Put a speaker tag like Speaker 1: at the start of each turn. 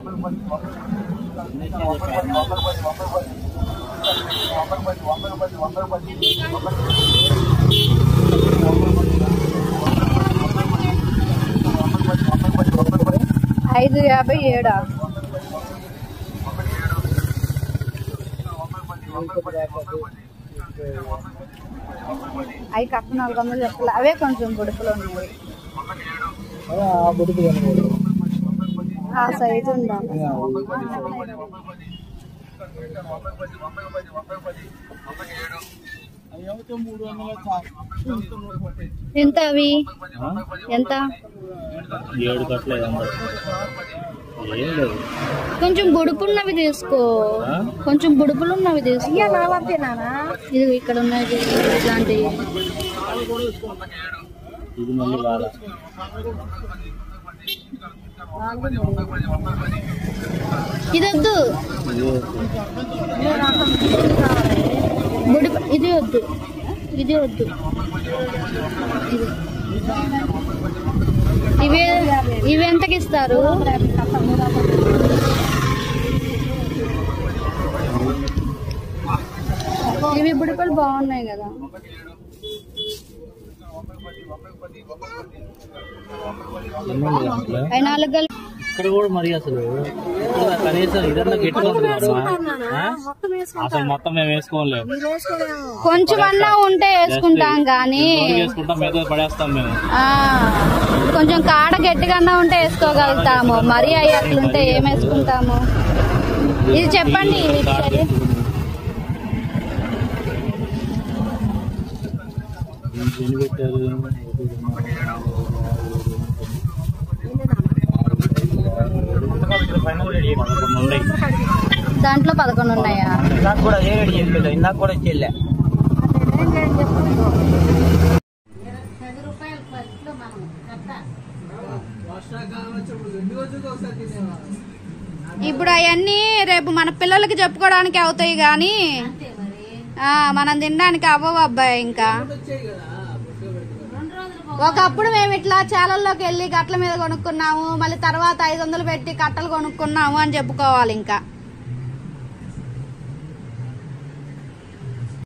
Speaker 1: $5.57 అవి కట్ట 400 చెప్పాలి. అవే కొంచెం బుడుపులు ఉన్నాయి. ఆ సైజు ఉందా? ఎంత అవి? ఎంత?
Speaker 2: 7 కట్టలేదు.
Speaker 1: కొంచెం బుడుపున్నవి తీసుకో. కొంచెం బుడుపులున్నవి తీసుకో. ఇది ఇక్కడ ఉన్నాయి ఇట్లాంటివి.
Speaker 2: ఇది మళ్ళీ రాదా?
Speaker 1: ఇది వద్దు, బుడుపు ఇది వద్దు, ఇది వద్దు. ఇవి ఎంతకి ఇస్తారు? ఇవి బుడుపులు బాగున్నాయి కదా.
Speaker 2: ఇక్కడ కూడా మరి అసలు కనీసం ఇదన్నా గట్టిగా అసలు మొత్తం మేము వేసుకోలేము.
Speaker 1: కొంచెం అన్నా ఉంటే వేసుకుంటాం గానీ
Speaker 2: వేసుకుంటాం, మీద పడేస్తాం మేము.
Speaker 1: కొంచెం కాడ గట్టిగా ఉంటే వేసుకోగలుగుతాము. మరీ అవి అట్లుంటే ఏం వేసుకుంటాము? ఇది చెప్పండి. దాంట్లో 11 ఉన్నాయా?
Speaker 3: నాకు కూడా ఇందాక కూడా చెల్లె.
Speaker 1: ఇప్పుడు అవన్నీ రేపు మన పిల్లలకి చెప్పుకోవడానికి అవుతాయి గాని మనం తినడానికి అవ్వవు అబ్బాయి. ఇంకా ఒకప్పుడు మేము ఇట్లా చాలల్లోకి వెళ్ళి కట్టల మీద కొనుక్కున్నాము, మళ్ళీ తర్వాత 500 పెట్టి కట్టలు కొనుక్కున్నాము అని చెప్పుకోవాలి. ఇంకా